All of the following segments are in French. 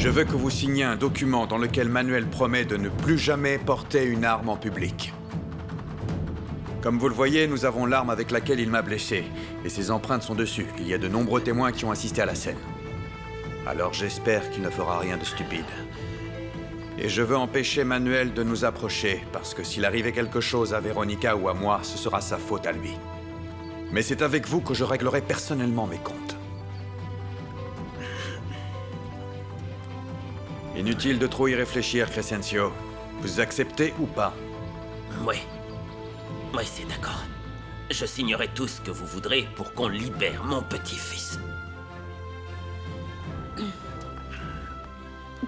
Je veux que vous signiez un document dans lequel Manuel promet de ne plus jamais porter une arme en public. Comme vous le voyez, nous avons l'arme avec laquelle il m'a blessé. Et ses empreintes sont dessus. Il y a de nombreux témoins qui ont assisté à la scène. Alors j'espère qu'il ne fera rien de stupide. Et je veux empêcher Manuel de nous approcher, parce que s'il arrivait quelque chose à Véronica ou à moi, ce sera sa faute à lui. Mais c'est avec vous que je réglerai personnellement mes comptes. Inutile de trop y réfléchir, Crescencio. Vous acceptez ou pas? Oui. Oui, c'est d'accord. Je signerai tout ce que vous voudrez pour qu'on libère mon petit-fils.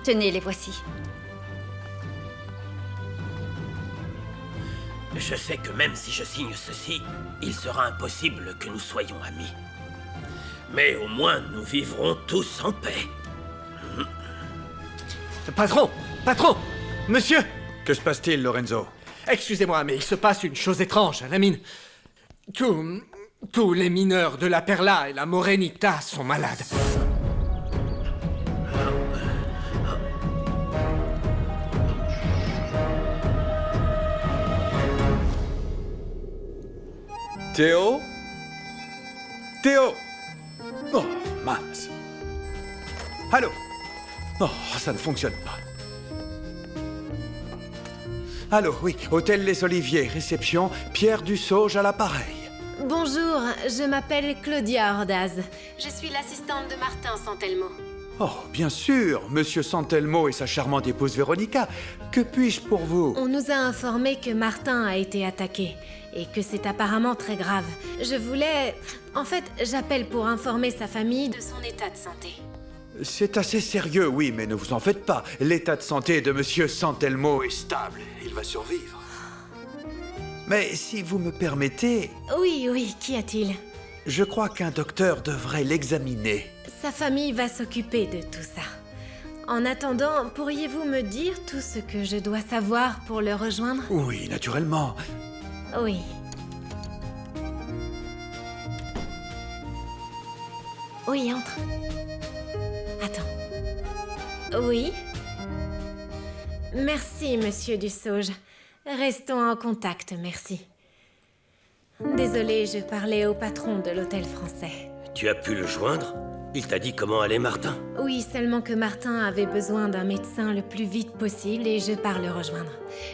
Tenez, les voici. Je sais que même si je signe ceci, il sera impossible que nous soyons amis. Mais au moins, nous vivrons tous en paix. Patron! Patron! Monsieur! Que se passe-t-il, Lorenzo? Excusez-moi, mais il se passe une chose étrange à la mine. Tous les mineurs de la Perla et la Morenita sont malades. Théo? Théo! Oh, mince. Allô? Oh, ça ne fonctionne pas. Allô, oui, Hôtel Les Oliviers, réception, Pierre Dussauge à l'appareil. Bonjour, je m'appelle Claudia Ordaz. Je suis l'assistante de Martin Santelmo. Oh, bien sûr, Monsieur Santelmo et sa charmante épouse Véronica. Que puis-je pour vous? On nous a informé que Martin a été attaqué et que c'est apparemment très grave. Je voulais... En fait, j'appelle pour informer sa famille de son état de santé. C'est assez sérieux, oui, mais ne vous en faites pas. L'état de santé de Monsieur Santelmo est stable. Il va survivre. Mais si vous me permettez... Oui, qu'y a-t-il? Je crois qu'un docteur devrait l'examiner. Sa famille va s'occuper de tout ça. En attendant, pourriez-vous me dire tout ce que je dois savoir pour le rejoindre? Oui, naturellement. Oui. Oui, entre. Attends. Oui? Merci, monsieur Dussauge. Restons en contact, merci. Désolée, je parlais au patron de l'hôtel français. Tu as pu le joindre? Il t'a dit comment allait Martin? Oui, seulement que Martin avait besoin d'un médecin le plus vite possible et je pars le rejoindre.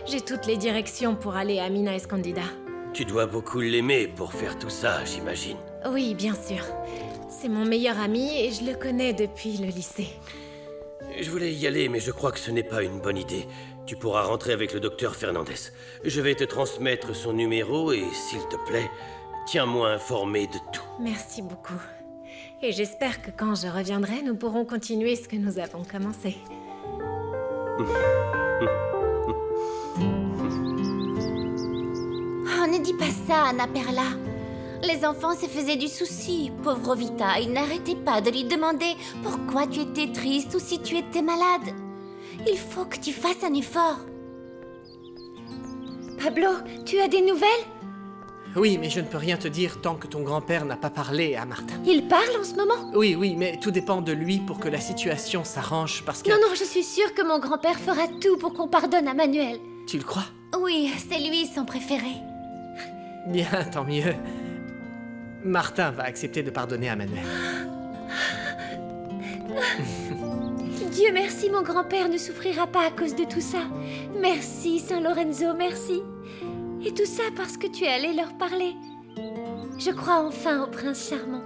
J'ai toutes les directions pour aller à Mina Escondida. Tu dois beaucoup l'aimer pour faire tout ça, j'imagine. Oui, bien sûr. C'est mon meilleur ami et je le connais depuis le lycée. Je voulais y aller, mais je crois que ce n'est pas une bonne idée. Tu pourras rentrer avec le docteur Fernandez. Je vais te transmettre son numéro et, s'il te plaît, tiens-moi informé de tout. Merci beaucoup. Et j'espère que quand je reviendrai, nous pourrons continuer ce que nous avons commencé. Oh, ne dis pas ça, Anna Perla. Les enfants se faisaient du souci. Pauvre Vita, ils n'arrêtaient pas de lui demander pourquoi tu étais triste ou si tu étais malade. Il faut que tu fasses un effort. Pablo, tu as des nouvelles? Oui, mais je ne peux rien te dire tant que ton grand-père n'a pas parlé à Martin. Il parle en ce moment? Oui, mais tout dépend de lui pour que la situation s'arrange parce que... Non, je suis sûre que mon grand-père fera tout pour qu'on pardonne à Manuel. Tu le crois? Oui, c'est lui son préféré. Bien, tant mieux. Martin va accepter de pardonner à Manuel. Dieu merci, mon grand-père ne souffrira pas à cause de tout ça. Merci, Saint Lorenzo, merci. Et tout ça parce que tu es allé leur parler. Je crois enfin au prince charmant.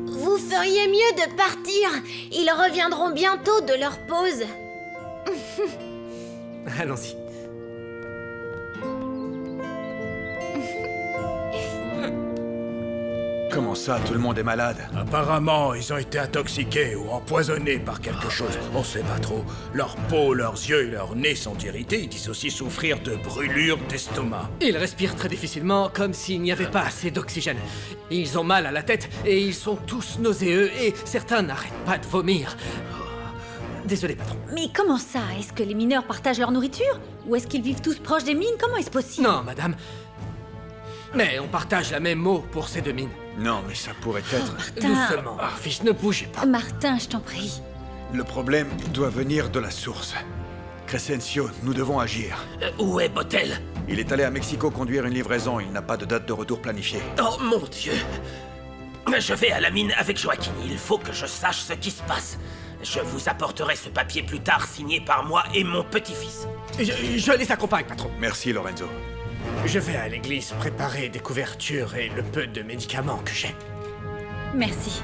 Vous feriez mieux de partir. Ils reviendront bientôt de leur pause. Allons-y. Comment ça, tout le monde est malade? Apparemment, ils ont été intoxiqués ou empoisonnés par quelque chose. On sait pas trop. Leur peau, leurs yeux et leur nez sont irrités. Ils disent aussi souffrir de brûlures d'estomac. Ils respirent très difficilement, comme s'il n'y avait pas assez d'oxygène. Ils ont mal à la tête et ils sont tous nauséeux et certains n'arrêtent pas de vomir. Désolé, patron. Mais comment ça? Est-ce que les mineurs partagent leur nourriture? Ou est-ce qu'ils vivent tous proches des mines? Comment est-ce possible? Non, madame. Mais on partage la même eau pour ces deux mines. Non, mais ça pourrait être... Doucement, fils, ne bougez pas. Martin, je t'en prie. Le problème doit venir de la source. Crescencio, nous devons agir. Où est Botel? Il est allé à Mexico conduire une livraison. Il n'a pas de date de retour planifiée. Oh mon Dieu! Je vais à la mine avec Joaquin. Il faut que je sache ce qui se passe. Je vous apporterai ce papier plus tard, signé par moi et mon petit-fils. Je les accompagne, patron. Merci, Lorenzo. Je vais à l'église préparer des couvertures et le peu de médicaments que j'ai. Merci.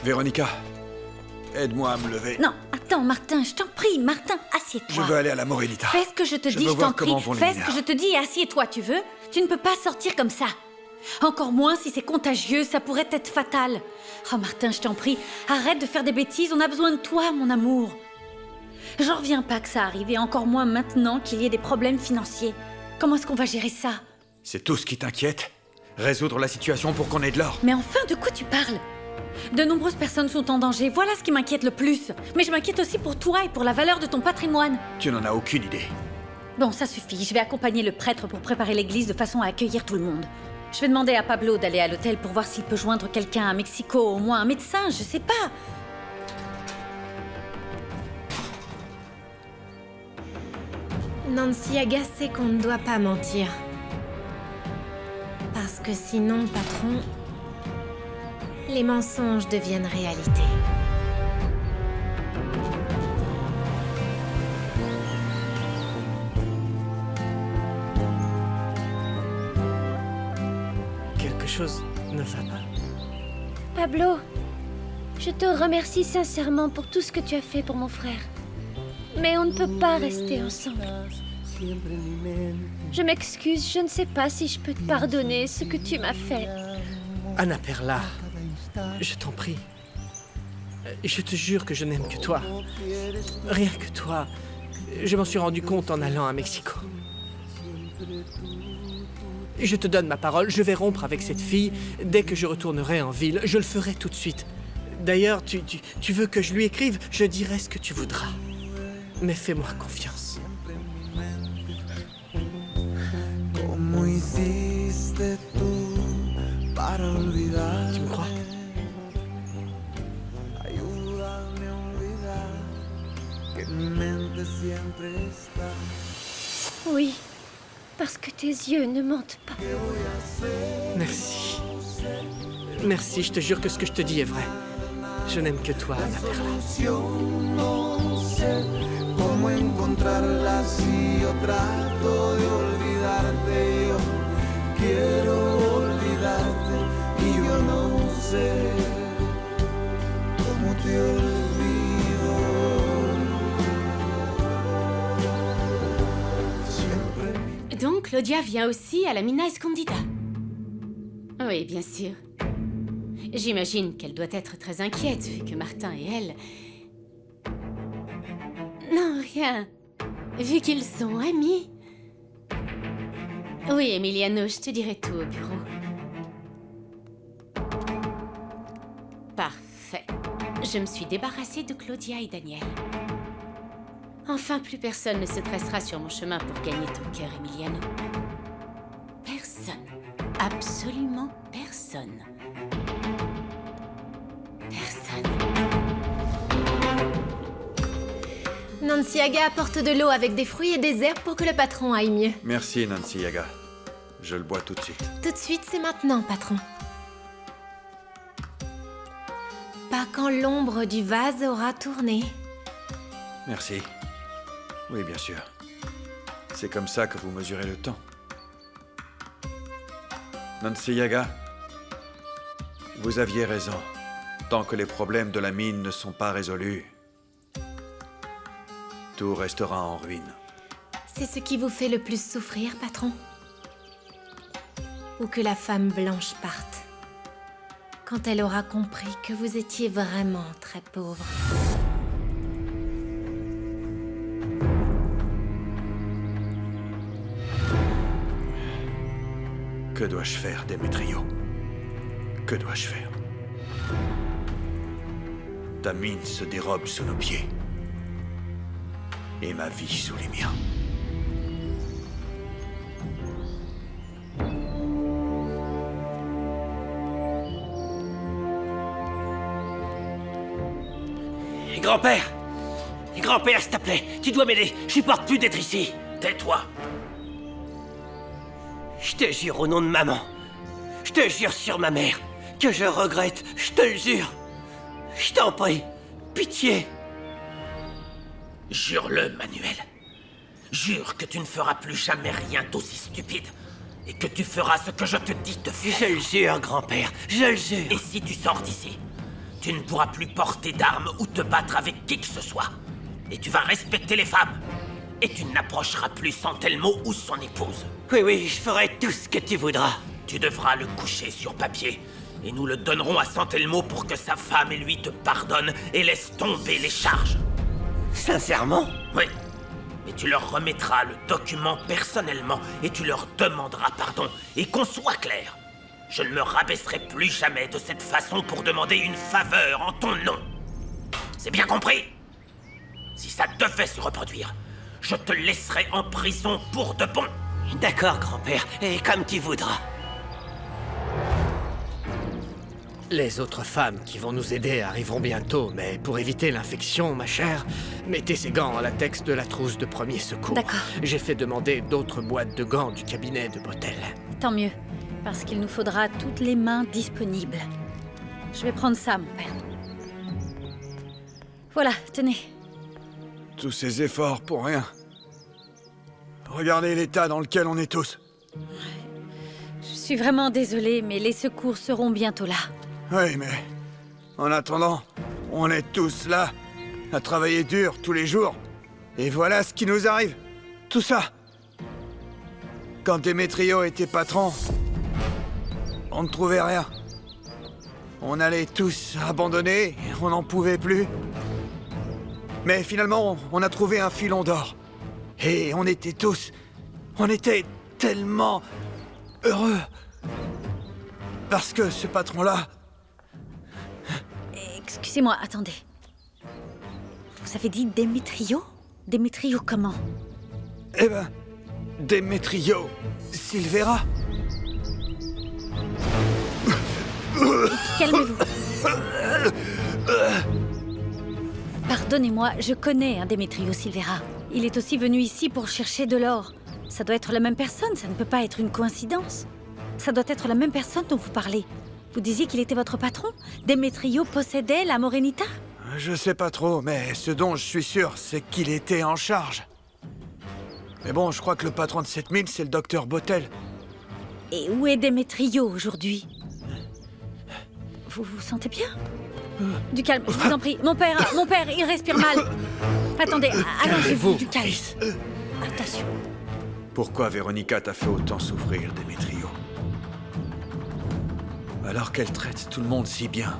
Véronica, aide-moi à me lever. Non, attends, Martin, je t'en prie, Martin, Je assieds-toi. veux aller à la Morelita. Fais ce que je te Je dis, veux je voir t'en prie. comment vont les Fais ce mineurs. que je te dis et assieds-toi, tu veux? Tu ne peux pas sortir comme ça. Encore moins si c'est contagieux, ça pourrait être fatal. Oh Martin, je t'en prie, arrête de faire des bêtises, on a besoin de toi, mon amour. J'en reviens pas que ça arrive, et encore moins maintenant qu'il y ait des problèmes financiers. Comment est-ce qu'on va gérer ça? C'est tout ce qui t'inquiète? Résoudre la situation pour qu'on ait de l'or? Mais enfin, de quoi tu parles? De nombreuses personnes sont en danger, voilà ce qui m'inquiète le plus. Mais je m'inquiète aussi pour toi et pour la valeur de ton patrimoine. Tu n'en as aucune idée. Bon, ça suffit, je vais accompagner le prêtre pour préparer l'église de façon à accueillir tout le monde. Je vais demander à Pablo d'aller à l'hôtel pour voir s'il peut joindre quelqu'un à Mexico, au moins un médecin, je sais pas. Nancy Aga sait qu'on ne doit pas mentir. Parce que sinon, patron, les mensonges deviennent réalité. Quelque chose ne va pas. Pablo, je te remercie sincèrement pour tout ce que tu as fait pour mon frère. Mais on ne peut pas rester ensemble. Je m'excuse, je ne sais pas si je peux te pardonner ce que tu m'as fait. Anna Perla, je t'en prie. Je te jure que je n'aime que toi. Rien que toi. Je m'en suis rendu compte en allant à Mexico. Je te donne ma parole, je vais rompre avec cette fille dès que je retournerai en ville. Je le ferai tout de suite. D'ailleurs, tu veux que je lui écrive? Je dirai ce que tu voudras. Mais fais-moi confiance. ¿Cómo hiciste tú para olvidar? Tu me crois? Ayúdame a olvidar que en mi mente siempre está. Oui, parce que tes yeux ne mentent pas. Merci. Merci, je te jure que ce que je te dis est vrai. Je n'aime que toi, Anna Perla. No sé cómo encontrarla si yo trato de olvidarte. Yo quiero olvidarte y yo no sé cómo te olvido. Siempre Donc Claudia vient aussi à la Mina Escondida. Oui, bien sûr. J'imagine qu'elle doit être très inquiète vu que Martin et elle... Non, rien. Vu qu'ils sont amis. Oui, Emiliano, je te dirai tout au bureau. Parfait. Je me suis débarrassée de Claudia et Daniel. Enfin, plus personne ne se dressera sur mon chemin pour gagner ton cœur, Emiliano. Personne. Absolument personne. Personne. Nancy Aga apporte de l'eau avec des fruits et des herbes pour que le patron aille mieux. Merci, Nancy Yaga. Je le bois tout de suite. Tout de suite, c'est maintenant, patron. Pas quand l'ombre du vase aura tourné. Merci. Oui, bien sûr. C'est comme ça que vous mesurez le temps. Nancy Yaga, vous aviez raison. Tant que les problèmes de la mine ne sont pas résolus, tout restera en ruine. C'est ce qui vous fait le plus souffrir, patron? Ou que la femme blanche parte, quand elle aura compris que vous étiez vraiment très pauvre. Que dois-je faire, Demetrio? Que dois-je faire? Ta mine se dérobe sous nos pieds. Et ma vie sous les miens. Grand-père! Grand-père, s'il te plaît, tu dois m'aider. Je supporte plus d'être ici. Tais-toi. Je te jure au nom de maman. Je te jure sur ma mère. Que je regrette, je te le jure. Je t'en prie. Pitié. Jure-le, Manuel. Jure que tu ne feras plus jamais rien d'aussi stupide. Et que tu feras ce que je te dis de faire. Je le jure, grand-père. Je le jure. Et si tu sors d'ici, tu ne pourras plus porter d'armes ou te battre avec qui que ce soit. Et tu vas respecter les femmes. Et tu n'approcheras plus Santelmo ou son épouse. Oui, oui, je ferai tout ce que tu voudras. Tu devras le coucher sur papier. Et nous le donnerons à Santelmo pour que sa femme et lui te pardonnent et laissent tomber les charges. Sincèrement? Oui. Et tu leur remettras le document personnellement et tu leur demanderas pardon. Et qu'on soit clair, je ne me rabaisserai plus jamais de cette façon pour demander une faveur en ton nom. C'est bien compris? Si ça devait se reproduire, je te laisserai en prison pour de bon. D'accord, grand-père, et comme tu voudras. Les autres femmes qui vont nous aider arriveront bientôt, mais pour éviter l'infection, ma chère, mettez ces gants en latex de la trousse de premier secours. D'accord. J'ai fait demander d'autres boîtes de gants du cabinet de Botel. Tant mieux, parce qu'il nous faudra toutes les mains disponibles. Je vais prendre ça, mon père. Voilà, tenez. Tous ces efforts pour rien. Regardez l'état dans lequel on est tous. Je suis vraiment désolée, mais les secours seront bientôt là. Oui, mais en attendant, on est tous là, à travailler dur tous les jours. Et voilà ce qui nous arrive. Tout ça. Quand Démétrio était patron, on ne trouvait rien. On allait tous abandonner, on n'en pouvait plus. Mais finalement, on a trouvé un filon d'or. Et on était tellement heureux. Parce que ce patron-là, Excusez-moi, attendez. Vous avez dit Démétrio? Démétrio comment? eh ben, Démétrio Silvera. Calmez-vous. Pardonnez-moi, je connais un Démétrio Silvera. Il est aussi venu ici pour chercher de l'or. Ça doit être la même personne, ça ne peut pas être une coïncidence. Ça doit être la même personne dont vous parlez. Vous disiez qu'il était votre patron? Démétrio possédait la Morenita? Je sais pas trop, mais ce dont je suis sûr, c'est qu'il était en charge. Mais bon, je crois que le patron de cette mine, c'est le docteur Botel. Et où est Démétrio aujourd'hui? Vous vous sentez bien? Du calme, je vous en prie. Mon père, il respire mal. Attendez, allongez-vous, du calme. Attention. Pourquoi Véronica t'a fait autant souffrir, Démétrio? Alors qu'elle traite tout le monde si bien.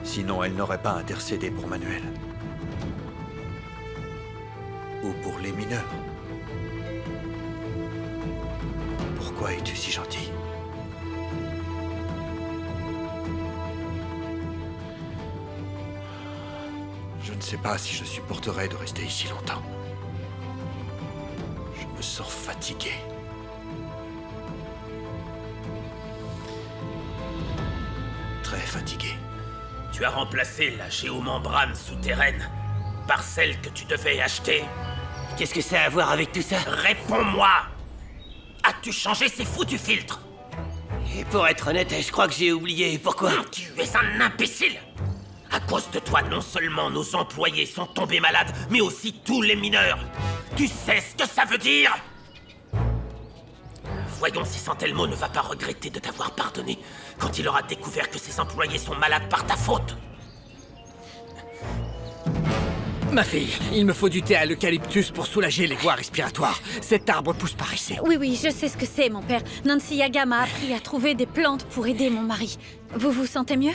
Sinon, elle n'aurait pas intercédé pour Manuel. Ou pour les mineurs. Pourquoi es-tu si gentil? Je ne sais pas si je supporterai de rester ici longtemps. Je me sens fatigué. Très fatigué. Tu as remplacé la géomembrane souterraine par celle que tu devais acheter. Qu'est-ce que ça a à voir avec tout ça? Réponds-moi! As-tu changé ces foutus filtres? Et pour être honnête, je crois que j'ai oublié. Pourquoi? Tu es un imbécile! À cause de toi, non seulement nos employés sont tombés malades, mais aussi tous les mineurs. Tu sais ce que ça veut dire? Voyons si Santelmo ne va pas regretter de t'avoir pardonné quand il aura découvert que ses employés sont malades par ta faute. Ma fille, il me faut du thé à l'eucalyptus pour soulager les voies respiratoires. Cet arbre pousse par ici. Oui, je sais ce que c'est, mon père. Nancy Yaga m'a appris à trouver des plantes pour aider mon mari. Vous vous sentez mieux?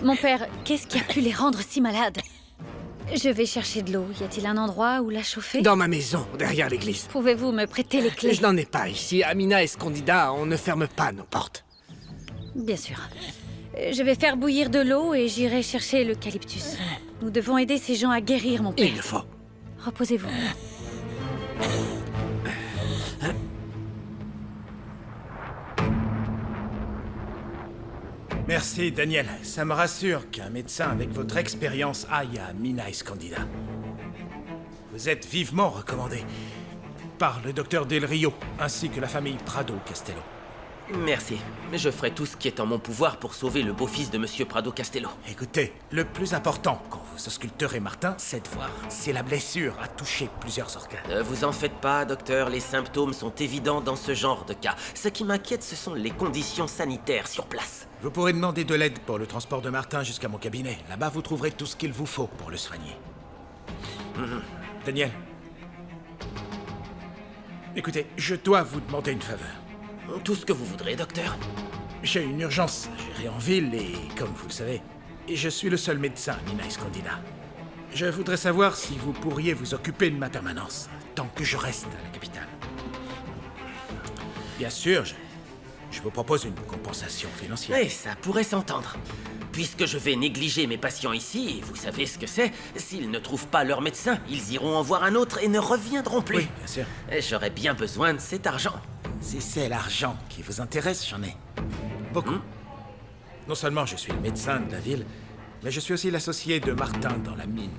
Mon père, qu'est-ce qui a pu les rendre si malades? Je vais chercher de l'eau. Y a-t-il un endroit où la chauffer? Dans ma maison, derrière l'église. Pouvez-vous me prêter les clés? Je n'en ai pas ici. Amina Escondida, on ne ferme pas nos portes. Bien sûr. Je vais faire bouillir de l'eau et j'irai chercher l'eucalyptus. Nous devons aider ces gens à guérir, mon père. Il le faut. Reposez-vous. Merci, Daniel. Ça me rassure qu'un médecin avec votre expérience aille à Minaïs Candida. Vous êtes vivement recommandé par le docteur Del Rio, ainsi que la famille Prado Castello. Merci, mais je ferai tout ce qui est en mon pouvoir pour sauver le beau-fils de Monsieur Prado Castello. Écoutez, le plus important quand vous ausculterez Martin, c'est de voir si la blessure a touché plusieurs organes. Ne vous en faites pas, docteur, les symptômes sont évidents dans ce genre de cas. Ce qui m'inquiète, ce sont les conditions sanitaires sur place. Vous pourrez demander de l'aide pour le transport de Martin jusqu'à mon cabinet. Là-bas, vous trouverez tout ce qu'il vous faut pour le soigner. Daniel. Écoutez, je dois vous demander une faveur. Tout ce que vous voudrez, docteur. J'ai une urgence à gérer en ville et, comme vous le savez, je suis le seul médecin à Minaïs Candida. Je voudrais savoir si vous pourriez vous occuper de ma permanence, tant que je reste à la capitale. Bien sûr, je vous propose une compensation financière. Oui, ça pourrait s'entendre. Puisque je vais négliger mes patients ici, et vous savez ce que c'est, s'ils ne trouvent pas leur médecin, ils iront en voir un autre et ne reviendront plus. Oui, bien sûr. Et j'aurais bien besoin de cet argent. Si c'est l'argent qui vous intéresse, j'en ai beaucoup. Non seulement je suis le médecin de la ville, mais je suis aussi l'associé de Martin dans la mine.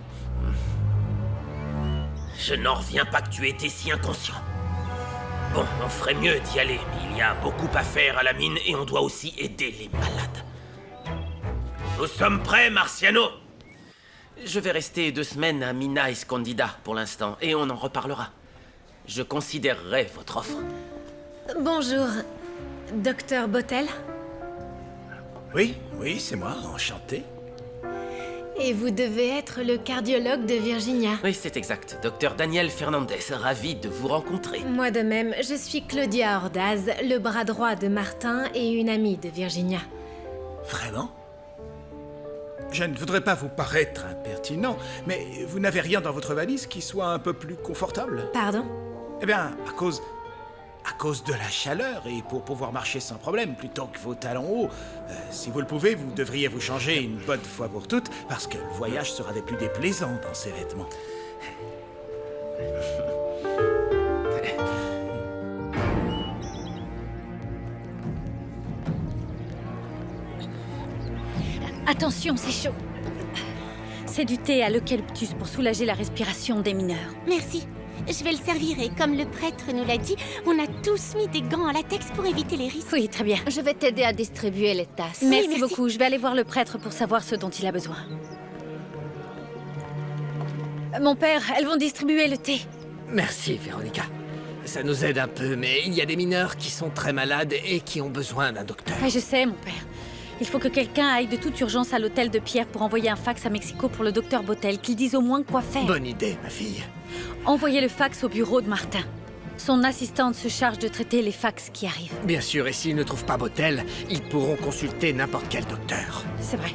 Je n'en reviens pas que tu aies été si inconscient. Bon, on ferait mieux d'y aller, mais il y a beaucoup à faire à la mine et on doit aussi aider les malades. Nous sommes prêts, Marciano? Je vais rester 2 semaines à Minaïs Candida pour l'instant, et on en reparlera. Je considérerai votre offre. Bonjour, docteur Bottel. Oui, c'est moi, enchanté. Et vous devez être le cardiologue de Virginia. Oui, c'est exact. Docteur Daniel Fernandez, ravi de vous rencontrer. Moi de même, je suis Claudia Ordaz, le bras droit de Martin et une amie de Virginia. Vraiment? Je ne voudrais pas vous paraître impertinent, mais vous n'avez rien dans votre valise qui soit un peu plus confortable? Pardon? Eh bien, à cause de la chaleur et pour pouvoir marcher sans problème plutôt que vos talons hauts. Si vous le pouvez, vous devriez vous changer une bonne fois pour toutes, parce que le voyage sera des plus déplaisants dans ces vêtements. Attention, c'est chaud. C'est du thé à l'eucalyptus pour soulager la respiration des mineurs. Merci. Je vais le servir et comme le prêtre nous l'a dit, on a tous mis des gants en latex pour éviter les risques. Oui, très bien. Je vais t'aider à distribuer les tasses. Merci beaucoup. Je vais aller voir le prêtre pour savoir ce dont il a besoin. Mon père, elles vont distribuer le thé. Merci, Véronica. Ça nous aide un peu, mais il y a des mineurs qui sont très malades et qui ont besoin d'un docteur. Ah, je sais, mon père. Il faut que quelqu'un aille de toute urgence à l'hôtel de Pierre pour envoyer un fax à Mexico pour le docteur Bottel, qu'il dise au moins quoi faire. Bonne idée, ma fille. Envoyez le fax au bureau de Martin. Son assistante se charge de traiter les fax qui arrivent. Bien sûr, et s'ils ne trouvent pas Bottel, ils pourront consulter n'importe quel docteur. C'est vrai.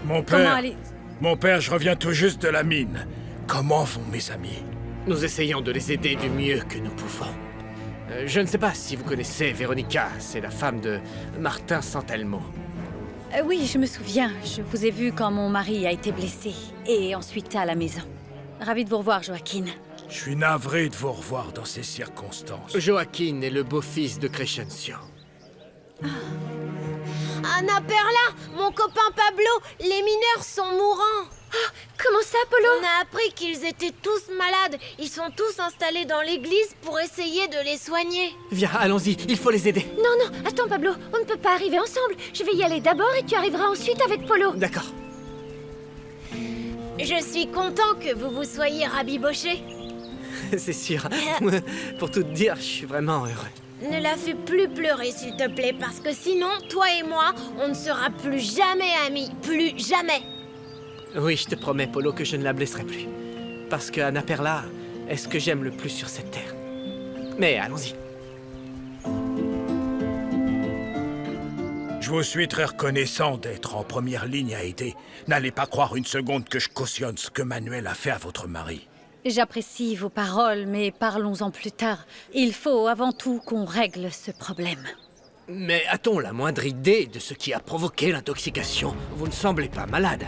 Mon père, je reviens tout juste de la mine. Comment vont mes amis? Nous essayons de les aider du mieux que nous pouvons. Je ne sais pas si vous connaissez Véronica, c'est la femme de Martin Santelmo. Oui, je me souviens. Je vous ai vu quand mon mari a été blessé. Et ensuite à la maison. Ravi de vous revoir, Joaquin. Je suis navré de vous revoir dans ces circonstances. Joaquin est le beau-fils de Crescencio. Anna Perla, mon copain Pablo, les mineurs sont mourants. Comment ça, Polo? On a appris qu'ils étaient tous malades. Ils sont tous installés dans l'église pour essayer de les soigner. Viens, allons-y, il faut les aider. Non, attends, Pablo, on ne peut pas arriver ensemble. Je vais y aller d'abord et tu arriveras ensuite avec Polo. D'accord. Je suis content que vous vous soyez rabiboché. C'est sûr. Pour tout te dire, je suis vraiment heureux. Ne la fais plus pleurer, s'il te plaît, parce que sinon, toi et moi, on ne sera plus jamais amis. Plus jamais. Oui, je te promets, Polo, que je ne la blesserai plus. Parce que Anna Perla est ce que j'aime le plus sur cette terre. Mais allons-y. Je vous suis très reconnaissant d'être en première ligne à aider. N'allez pas croire une seconde que je cautionne ce que Manuel a fait à votre mari. J'apprécie vos paroles, mais parlons-en plus tard. Il faut avant tout qu'on règle ce problème. Mais a-t-on la moindre idée de ce qui a provoqué l'intoxication? Vous ne semblez pas malade.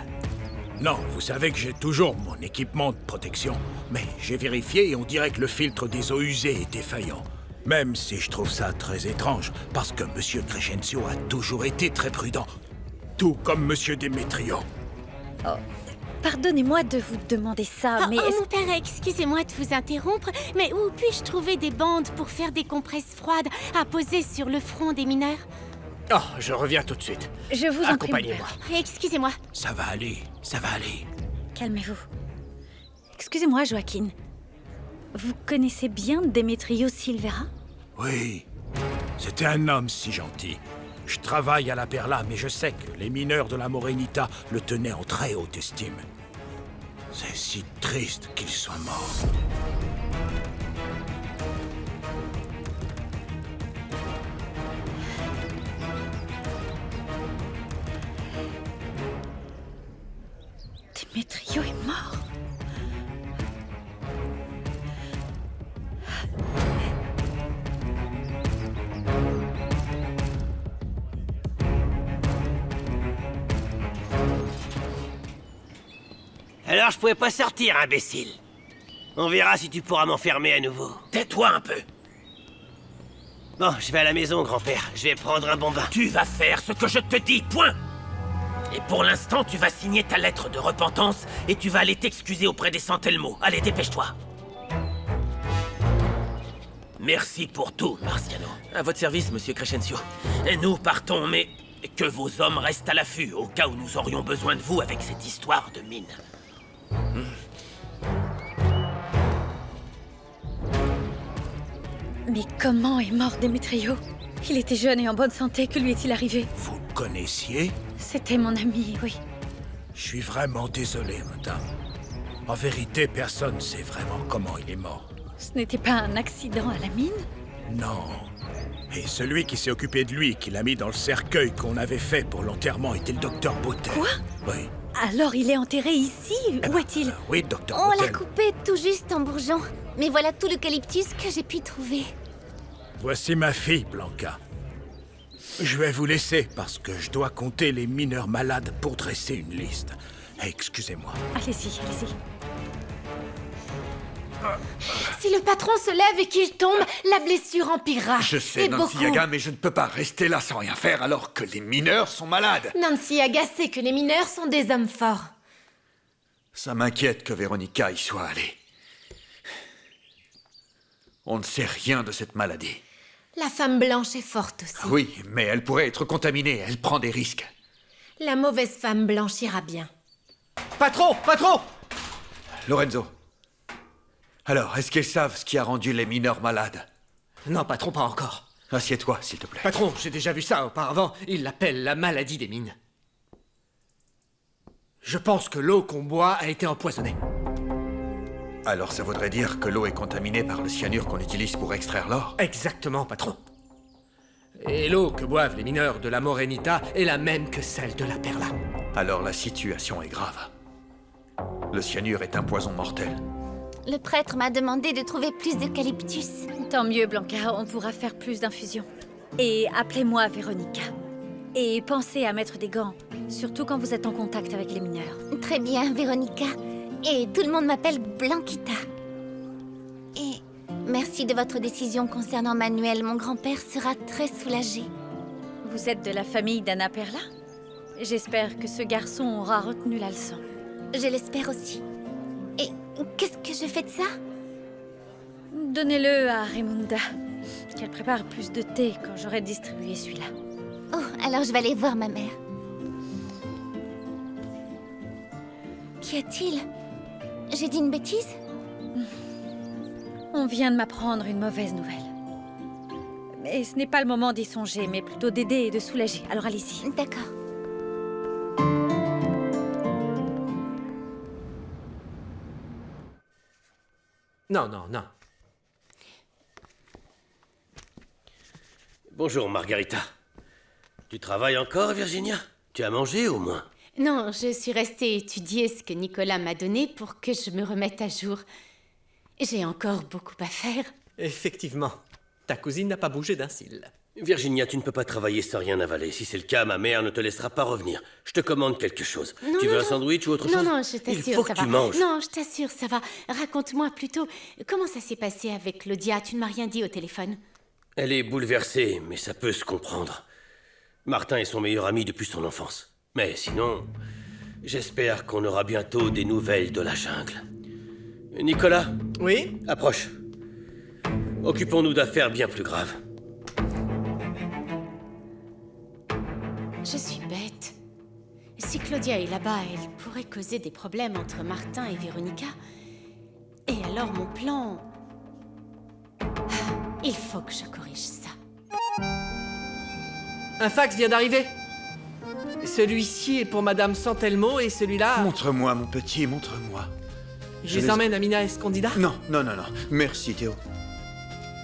Non, vous savez que j'ai toujours mon équipement de protection. Mais j'ai vérifié et on dirait que le filtre des eaux usées est défaillant. Même si je trouve ça très étrange, parce que Monsieur Crescencio a toujours été très prudent. tout comme Monsieur Démétrio. Pardonnez-moi de vous demander ça, mais... Mon père, excusez-moi de vous interrompre, mais où puis-je trouver des bandes pour faire des compresses froides à poser sur le front des mineurs? Oh, je reviens tout de suite. Je vous en prie, mon Accompagnez-moi. père. Excusez-moi. Ça va aller, ça va aller. Calmez-vous. Excusez-moi, Joaquin. Vous connaissez bien Demetrio Silvera? Oui, c'était un homme si gentil. Je travaille à la Perla, mais je sais que les mineurs de la Morenita le tenaient en très haute estime. C'est si triste qu'il soit mort. Demetrio est mort. Alors je pouvais pas sortir, imbécile. On verra si tu pourras m'enfermer à nouveau. Tais-toi un peu. Bon, je vais à la maison, grand-père. Je vais prendre un bon bain. Tu vas faire ce que je te dis, point. Et pour l'instant, tu vas signer ta lettre de repentance et tu vas aller t'excuser auprès des Santelmo. Allez, dépêche-toi. Merci pour tout, Marciano. À votre service, monsieur Crescencio. Et nous partons, mais que vos hommes restent à l'affût au cas où nous aurions besoin de vous avec cette histoire de mine. Mais comment est mort Demetrio? Il était jeune et en bonne santé, que lui est-il arrivé? Vous le connaissiez? C'était mon ami, oui. Je suis vraiment désolé, madame. En vérité, personne ne sait vraiment comment il est mort. Ce n'était pas un accident à la mine? Non. Et celui qui s'est occupé de lui, qui l'a mis dans le cercueil qu'on avait fait pour l'enterrement, était le docteur Botel. Quoi? Oui. Alors il est enterré ici? Où est-il? Oui, docteur On l'a Botel. coupé tout juste en bourgeon. Mais voilà tout l'eucalyptus que j'ai pu trouver. Voici ma fille, Blanca. Je vais vous laisser parce que je dois compter les mineurs malades pour dresser une liste. Excusez-moi. Allez-y, allez-y. Si le patron se lève et qu'il tombe, la blessure empirera. Je sais, Et Nancy beaucoup. Yaga, mais je ne peux pas rester là sans rien faire alors que les mineurs sont malades. Nancy Aga sait que les mineurs sont des hommes forts. Ça m'inquiète que Véronica y soit allée. On ne sait rien de cette maladie. La femme blanche est forte aussi. Oui, mais elle pourrait être contaminée, elle prend des risques. La mauvaise femme blanche ira bien. Patron! Patron! Lorenzo. Alors, est-ce qu'ils savent ce qui a rendu les mineurs malades? Non, patron, pas encore. Assieds-toi, s'il te plaît. Patron, j'ai déjà vu ça auparavant. Il l'appelle la maladie des mines. Je pense que l'eau qu'on boit a été empoisonnée. Alors ça voudrait dire que l'eau est contaminée par le cyanure qu'on utilise pour extraire l'or? Exactement, patron. Et l'eau que boivent les mineurs de la Morenita est la même que celle de la Perla. Alors la situation est grave. Le cyanure est un poison mortel. Le prêtre m'a demandé de trouver plus d'eucalyptus. Tant mieux, Blanca, on pourra faire plus d'infusions. Et appelez-moi Véronica. Et pensez à mettre des gants, surtout quand vous êtes en contact avec les mineurs. Très bien, Véronica. Et tout le monde m'appelle Blanquita. Et merci de votre décision concernant Manuel. Mon grand-père sera très soulagé. Vous êtes de la famille d'Anna Perla? J'espère que ce garçon aura retenu la leçon. Je l'espère aussi. Et qu'est-ce que je fais de ça? Donnez-le à Raimunda. Qu'elle prépare plus de thé quand j'aurai distribué celui-là. Oh, alors je vais aller voir ma mère. Qu'y a-t-il? J'ai dit une bêtise? On vient de m'apprendre une mauvaise nouvelle. Mais ce n'est pas le moment d'y songer, mais plutôt d'aider et de soulager. Alors allez-y. D'accord. Non, non, non. Bonjour, Margarita. Tu travailles encore, Virginia? Tu as mangé, au moins? Non, je suis restée étudier ce que Nicolas m'a donné pour que je me remette à jour. J'ai encore beaucoup à faire. Effectivement. Ta cousine n'a pas bougé d'un cil. Virginia, tu ne peux pas travailler sans rien avaler. Si c'est le cas, ma mère ne te laissera pas revenir. Je te commande quelque chose. Non, tu non, veux un non. sandwich ou autre chose? Non, non, je t'assure, Il faut ça que va. tu manges. Non, je t'assure, ça va. Raconte-moi plutôt, comment ça s'est passé avec Claudia? Tu ne m'as rien dit au téléphone. Elle est bouleversée, mais ça peut se comprendre. Martin est son meilleur ami depuis son enfance. Mais sinon, j'espère qu'on aura bientôt des nouvelles de la jungle. Nicolas, Oui? approche. Occupons-nous d'affaires bien plus graves. Je suis bête. Si Claudia est là-bas, elle pourrait causer des problèmes entre Martin et Véronica. Et alors mon plan... Il faut que je corrige ça. Un fax vient d'arriver. Celui-ci est pour Madame Santelmo et celui-là... Montre-moi, mon petit, montre-moi. Je les emmène à Mina Escondida. Non. Merci, Théo.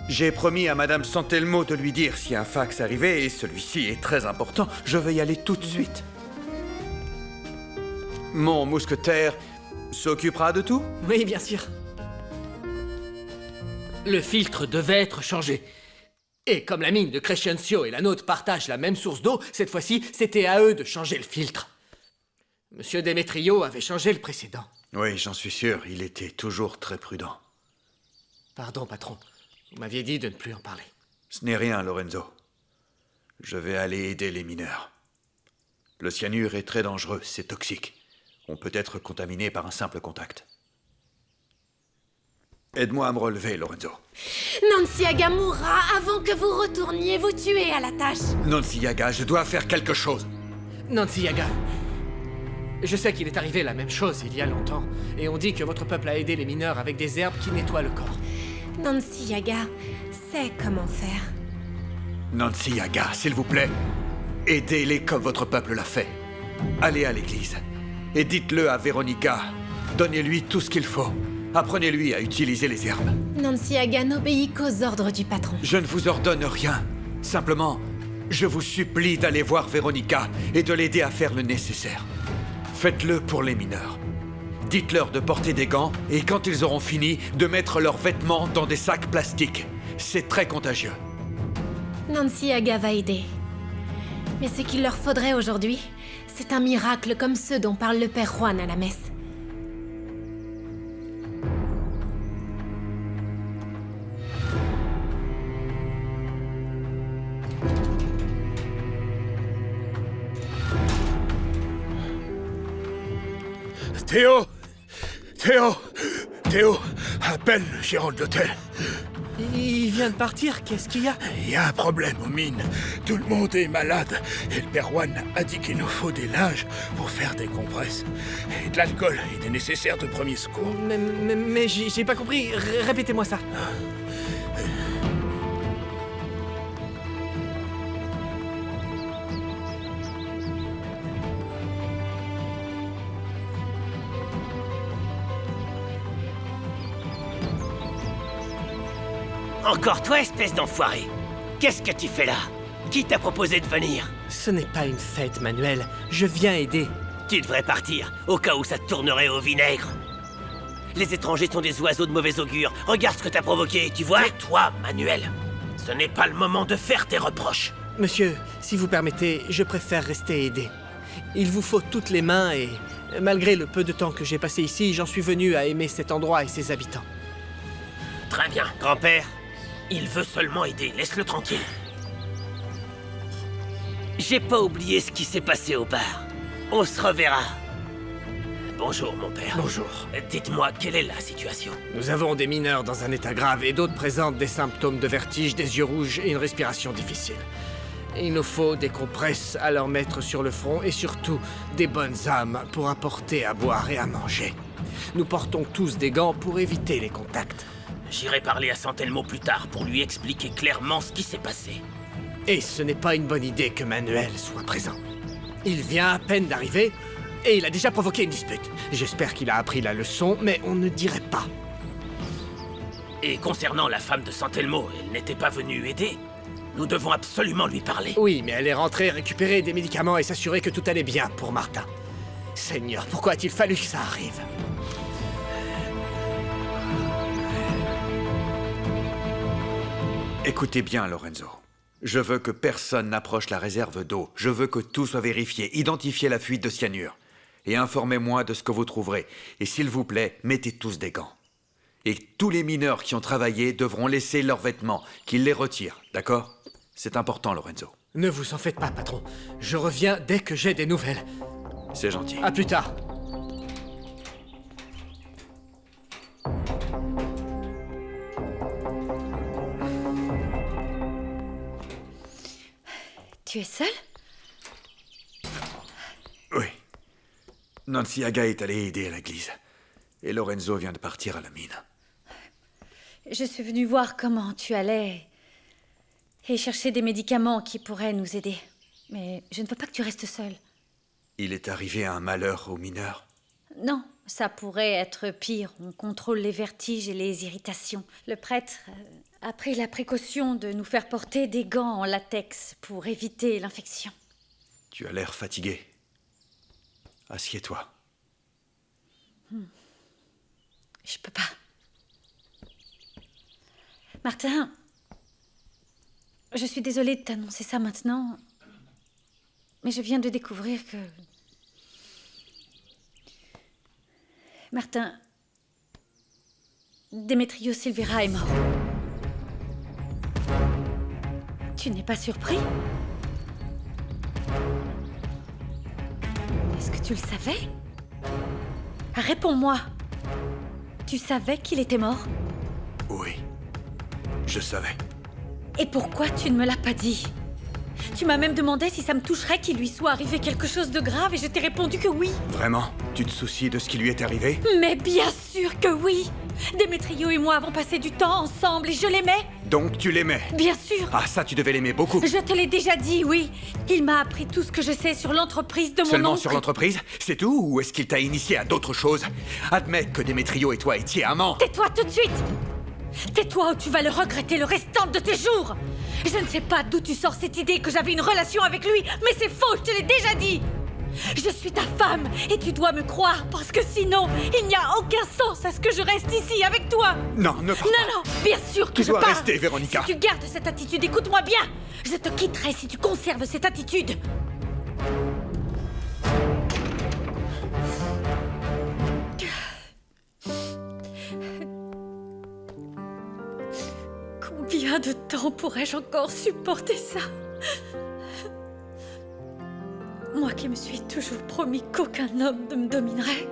J'ai promis à Madame Santelmo de lui dire si un fax arrivait, et celui-ci est très important. Je vais y aller tout de suite. Mon mousquetaire s'occupera de tout? Oui, bien sûr. Le filtre devait être changé. Et comme la mine de Crescencio et la nôtre partagent la même source d'eau, cette fois-ci, c'était à eux de changer le filtre. Monsieur Demetrio avait changé le précédent. Oui, j'en suis sûr, il était toujours très prudent. Pardon, patron. Vous m'aviez dit de ne plus en parler. Ce n'est rien, Lorenzo. Je vais aller aider les mineurs. Le cyanure est très dangereux, c'est toxique. On peut être contaminé par un simple contact. Aide-moi à me relever, Lorenzo. Nanciaga mourra avant que vous retourniez vous tuer à la tâche. Nancy Yaga, je dois faire quelque chose. Nancy Yaga. Je sais qu'il est arrivé la même chose il y a longtemps. Et on dit que votre peuple a aidé les mineurs avec des herbes qui nettoient le corps. Nanciaga sait comment faire. Nancy Yaga, s'il vous plaît, aidez-les comme votre peuple l'a fait. Allez à l'église et dites-le à Véronica. Donnez-lui tout ce qu'il faut. Apprenez-lui à utiliser les herbes. Nanciaga n'obéit qu'aux ordres du patron. Je ne vous ordonne rien. Simplement, je vous supplie d'aller voir Véronica et de l'aider à faire le nécessaire. Faites-le pour les mineurs. Dites-leur de porter des gants et quand ils auront fini, de mettre leurs vêtements dans des sacs plastiques. C'est très contagieux. Nanciaga va aider. Mais ce qu'il leur faudrait aujourd'hui, c'est un miracle comme ceux dont parle le père Juan à la messe. Théo, appelle le gérant de l'hôtel. Il vient de partir, qu'est-ce qu'il y a? Il y a un problème aux mines. Tout le monde est malade. Et le père Juan a dit qu'il nous faut des linges pour faire des compresses. Et de l'alcool et des nécessaires de premier secours. Mais j'ai pas compris. Répétez-moi ça. Encore toi, espèce d'enfoiré! Qu'est-ce que tu fais là? Qui t'a proposé de venir? Ce n'est pas une fête, Manuel. Je viens aider. Tu devrais partir, au cas où ça te tournerait au vinaigre. Les étrangers sont des oiseaux de mauvais augure. Regarde ce que t'as provoqué, tu vois? Tais-toi, Manuel. Ce n'est pas le moment de faire tes reproches. Monsieur, si vous permettez, je préfère rester aider. Il vous faut toutes les mains et, malgré le peu de temps que j'ai passé ici, j'en suis venu à aimer cet endroit et ses habitants. Très bien, grand-père. Il veut seulement aider, laisse-le tranquille. J'ai pas oublié ce qui s'est passé au bar. On se reverra. Bonjour, mon père. Bonjour. Dites-moi, quelle est la situation? Nous avons des mineurs dans un état grave et d'autres présentent des symptômes de vertige, des yeux rouges et une respiration difficile. Il nous faut des compresses à leur mettre sur le front et surtout des bonnes âmes pour apporter à boire et à manger. Nous portons tous des gants pour éviter les contacts. J'irai parler à Santelmo plus tard pour lui expliquer clairement ce qui s'est passé. Et ce n'est pas une bonne idée que Manuel soit présent. Il vient à peine d'arriver et il a déjà provoqué une dispute. J'espère qu'il a appris la leçon, mais on ne dirait pas. Et concernant la femme de Santelmo, elle n'était pas venue aider? Nous devons absolument lui parler. Oui, mais elle est rentrée récupérer des médicaments et s'assurer que tout allait bien pour Martin. Seigneur, pourquoi a-t-il fallu que ça arrive? Écoutez bien, Lorenzo. Je veux que personne n'approche la réserve d'eau. Je veux que tout soit vérifié. Identifiez la fuite de cyanure. Et informez-moi de ce que vous trouverez. Et s'il vous plaît, mettez tous des gants. Et tous les mineurs qui ont travaillé devront laisser leurs vêtements, qu'ils les retirent, d'accord? C'est important, Lorenzo. Ne vous en faites pas, patron. Je reviens dès que j'ai des nouvelles. C'est gentil. À plus tard. Tu es seul? Oui. Nancy Aga est allée aider à l'église. Et Lorenzo vient de partir à la mine. Je suis venue voir comment tu allais et chercher des médicaments qui pourraient nous aider. Mais je ne veux pas que tu restes seul. Il est arrivé un malheur aux mineurs. Non, ça pourrait être pire. On contrôle les vertiges et les irritations. Le prêtre a pris la précaution de nous faire porter des gants en latex pour éviter l'infection. Tu as l'air fatigué. Assieds-toi. Je peux pas. Martin, je suis désolée de t'annoncer ça maintenant, mais je viens de découvrir que... Martin, Demetrio Silvera est mort. Tu n'es pas surpris? Est-ce que tu le savais? Réponds-moi. Tu savais qu'il était mort? Oui. Je savais. Et pourquoi tu ne me l'as pas dit? Tu m'as même demandé si ça me toucherait qu'il lui soit arrivé quelque chose de grave et je t'ai répondu que oui. Vraiment? Tu te soucies de ce qui lui est arrivé? Mais bien sûr que oui. Demetrio et moi avons passé du temps ensemble et je l'aimais. Donc tu l'aimais? Bien sûr. Ah, ça, tu devais l'aimer beaucoup. Je te l'ai déjà dit, oui. Il m'a appris tout ce que je sais sur l'entreprise de mon Seulement oncle. sur l'entreprise? C'est tout? Ou est-ce qu'il t'a initié à d'autres choses? Admets que Demetrio et toi étiez amants. Tais-toi tout de suite. Tais-toi ou tu vas le regretter le restant de tes jours. Je ne sais pas d'où tu sors cette idée que j'avais une relation avec lui, mais c'est faux, je te l'ai déjà dit. Je suis ta femme et tu dois me croire parce que sinon, il n'y a aucun sens à ce que je reste ici avec toi. Non, ne pars pas. Non, bien sûr que Tu je dois pars. rester, Véronica. Si tu gardes cette attitude, écoute-moi bien. Je te quitterai si tu conserves cette attitude. Combien de temps pourrais-je encore supporter ça? Moi qui me suis toujours promis qu'aucun homme ne me dominerait.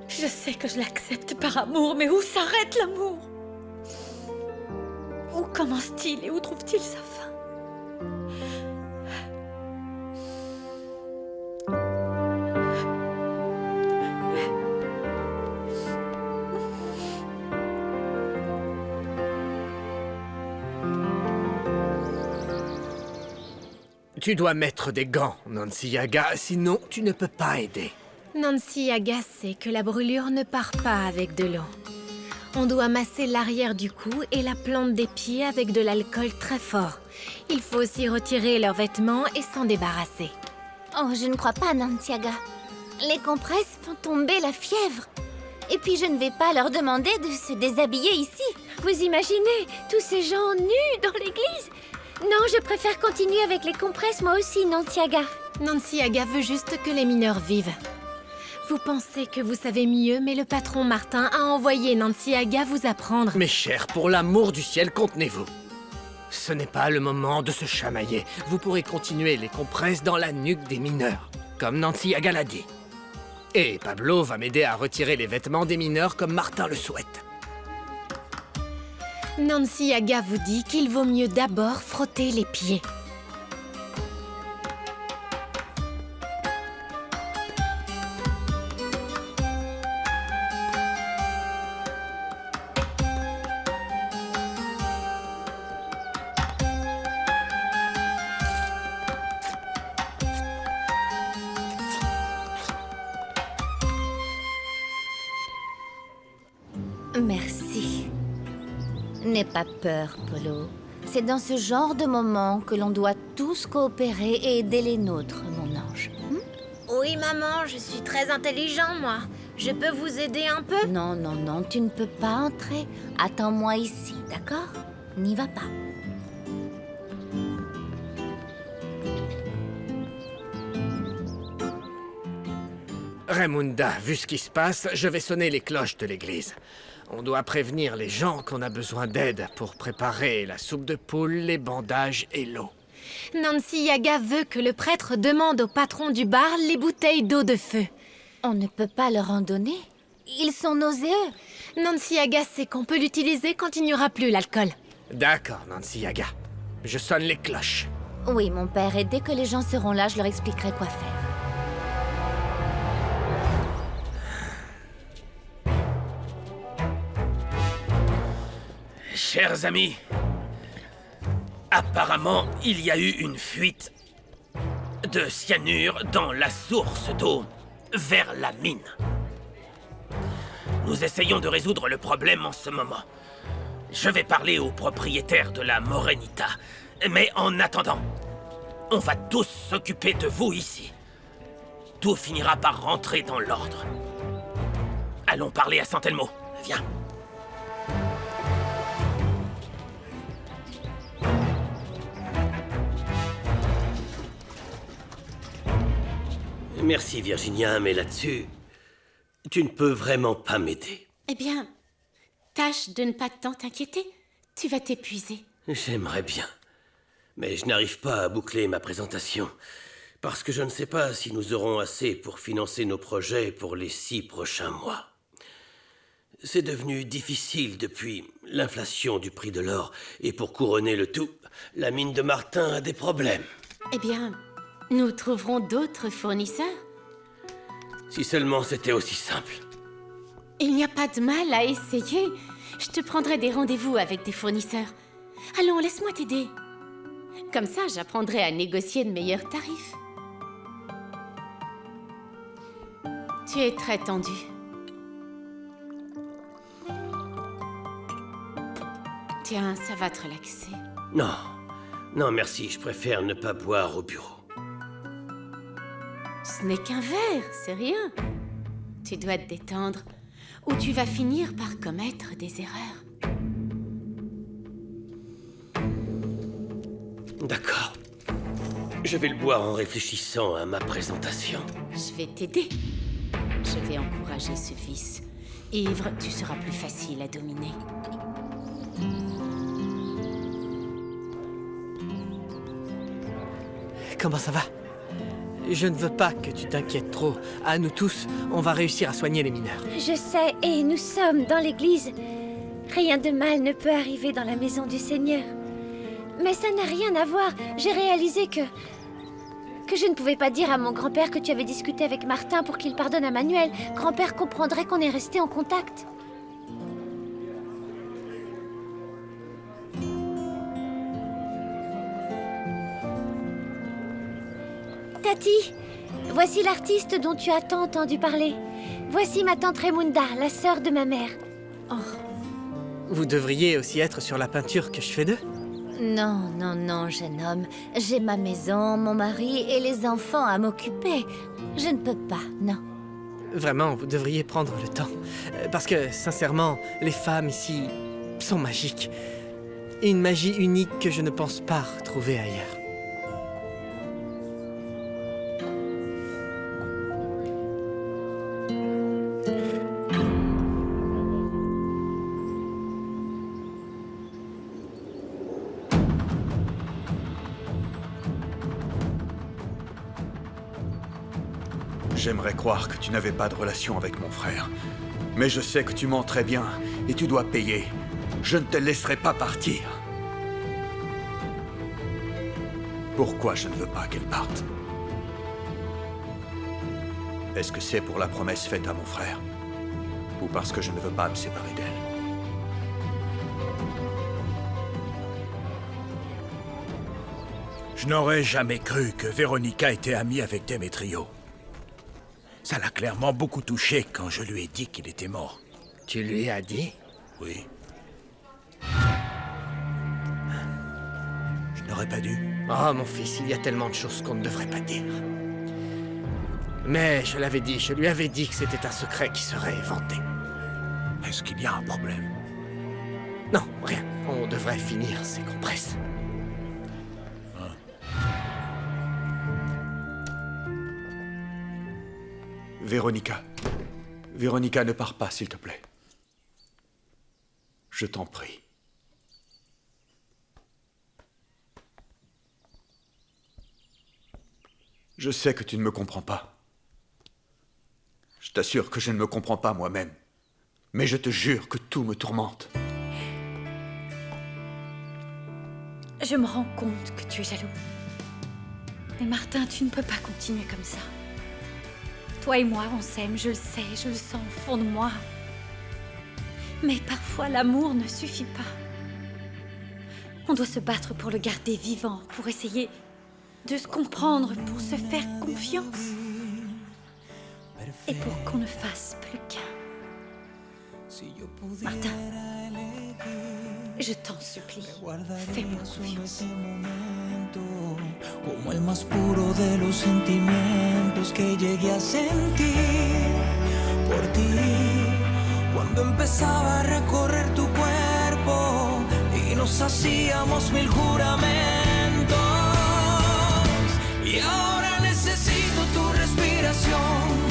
Je sais que je l'accepte par amour, mais où s'arrête l'amour? Où commence-t-il et où trouve-t-il sa fin? Tu dois mettre des gants, Nancy Aga, sinon tu ne peux pas aider. Nancy Aga sait que la brûlure ne part pas avec de l'eau. On doit masser l'arrière du cou et la plante des pieds avec de l'alcool très fort. Il faut aussi retirer leurs vêtements et s'en débarrasser. Oh, je ne crois pas, Nancy Aga. Les compresses font tomber la fièvre. Et puis je ne vais pas leur demander de se déshabiller ici. Vous imaginez, tous ces gens nus dans l'église? Non, je préfère continuer avec les compresses moi aussi, Nancy Aga. Nancy Aga veut juste que les mineurs vivent. Vous pensez que vous savez mieux, mais le patron Martin a envoyé Nancy Aga vous apprendre. Mes chers, pour l'amour du ciel, contenez-vous. Ce n'est pas le moment de se chamailler. Vous pourrez continuer les compresses dans la nuque des mineurs, comme Nancy Aga l'a dit. Et Pablo va m'aider à retirer les vêtements des mineurs comme Martin le souhaite. Nancy Aga vous dit qu'il vaut mieux d'abord frotter les pieds. Merci. N'aie pas peur, Polo. C'est dans ce genre de moment que l'on doit tous coopérer et aider les nôtres, mon ange. Oui, maman, je suis très intelligent, moi. Je peux vous aider un peu? Non, non, non, tu ne peux pas entrer. Attends-moi ici, d'accord? N'y va pas. Raimunda, vu ce qui se passe, je vais sonner les cloches de l'église. On doit prévenir les gens qu'on a besoin d'aide pour préparer la soupe de poule, les bandages et l'eau. Nancy Yaga veut que le prêtre demande au patron du bar les bouteilles d'eau de feu. On ne peut pas leur en donner. Ils sont nauséeux. Nancy Yaga sait qu'on peut l'utiliser quand il n'y aura plus l'alcool. D'accord, Nancy Yaga. Je sonne les cloches. Oui, mon père, et dès que les gens seront là, je leur expliquerai quoi faire. Chers amis, apparemment, il y a eu une fuite de cyanure dans la source d'eau vers la mine. Nous essayons de résoudre le problème en ce moment. Je vais parler au propriétaire de la Morenita, mais en attendant, on va tous s'occuper de vous ici. Tout finira par rentrer dans l'ordre. Allons parler à San Telmo. Viens. Merci Virginia, mais là-dessus, tu ne peux vraiment pas m'aider. Eh bien, tâche de ne pas tant t'inquiéter. Tu vas t'épuiser. J'aimerais bien, mais je n'arrive pas à boucler ma présentation, parce que je ne sais pas si nous aurons assez pour financer nos projets pour les 6 prochains mois. C'est devenu difficile depuis l'inflation du prix de l'or, et pour couronner le tout, la mine de Martin a des problèmes. Eh bien, nous trouverons d'autres fournisseurs. Si seulement c'était aussi simple. Il n'y a pas de mal à essayer. Je te prendrai des rendez-vous avec des fournisseurs. Allons, laisse-moi t'aider. Comme ça, j'apprendrai à négocier de meilleurs tarifs. Tu es très tendu. Tiens, ça va te relaxer. Non, non merci, je préfère ne pas boire au bureau. Ce n'est qu'un verre, c'est rien. Tu dois te détendre, ou tu vas finir par commettre des erreurs. D'accord. Je vais le boire en réfléchissant à ma présentation. Je vais t'aider. Je vais encourager ce vice. Ivre, tu seras plus facile à dominer. Comment ça va? Je ne veux pas que tu t'inquiètes trop. À nous tous, on va réussir à soigner les mineurs. Je sais, et nous sommes dans l'église. Rien de mal ne peut arriver dans la maison du Seigneur. Mais ça n'a rien à voir. J'ai réalisé que je ne pouvais pas dire à mon grand-père que tu avais discuté avec Martin pour qu'il pardonne à Manuel. Grand-père comprendrait qu'on est resté en contact. Tati, voici l'artiste dont tu as tant entendu parler. Voici ma tante Raymunda, la sœur de ma mère. Oh. Vous devriez aussi être sur la peinture que je fais d'eux. Non, non, non, jeune homme. J'ai ma maison, mon mari et les enfants à m'occuper. Je ne peux pas, non. Vraiment, vous devriez prendre le temps. Parce que, sincèrement, les femmes ici sont magiques. Une magie unique que je ne pense pas retrouver ailleurs. J'aimerais croire que tu n'avais pas de relation avec mon frère. Mais je sais que tu mens très bien, et tu dois payer. Je ne te laisserai pas partir. Pourquoi je ne veux pas qu'elle parte? Est-ce que c'est pour la promesse faite à mon frère? Ou parce que je ne veux pas me séparer d'elle? Je n'aurais jamais cru que Véronica était amie avec Démétrio. Ça l'a clairement beaucoup touché quand je lui ai dit qu'il était mort. Tu lui as dit? Oui. Je n'aurais pas dû. Oh, mon fils, il y a tellement de choses qu'on ne devrait pas dire. Mais je l'avais dit, je lui avais dit que c'était un secret qui serait éventé. Est-ce qu'il y a un problème? Non, rien. On devrait finir ces compresses. Véronica. Véronica, ne pars pas, s'il te plaît. Je t'en prie. Je sais que tu ne me comprends pas. Je t'assure que je ne me comprends pas moi-même. Mais je te jure que tout me tourmente. Je me rends compte que tu es jaloux. Mais Martin, tu ne peux pas continuer comme ça. Toi et moi, on s'aime, je le sais, je le sens au fond de moi. Mais parfois, l'amour ne suffit pas. On doit se battre pour le garder vivant, pour essayer de se comprendre, pour se faire confiance. Et pour qu'on ne fasse plus qu'un. Martin, je t'en supplie, fais-moi confiance. Como el más puro de los sentimientos que llegué a sentir por ti. Cuando empezaba a recorrer tu cuerpo y nos hacíamos mil juramentos. Y ahora necesito tu respiración.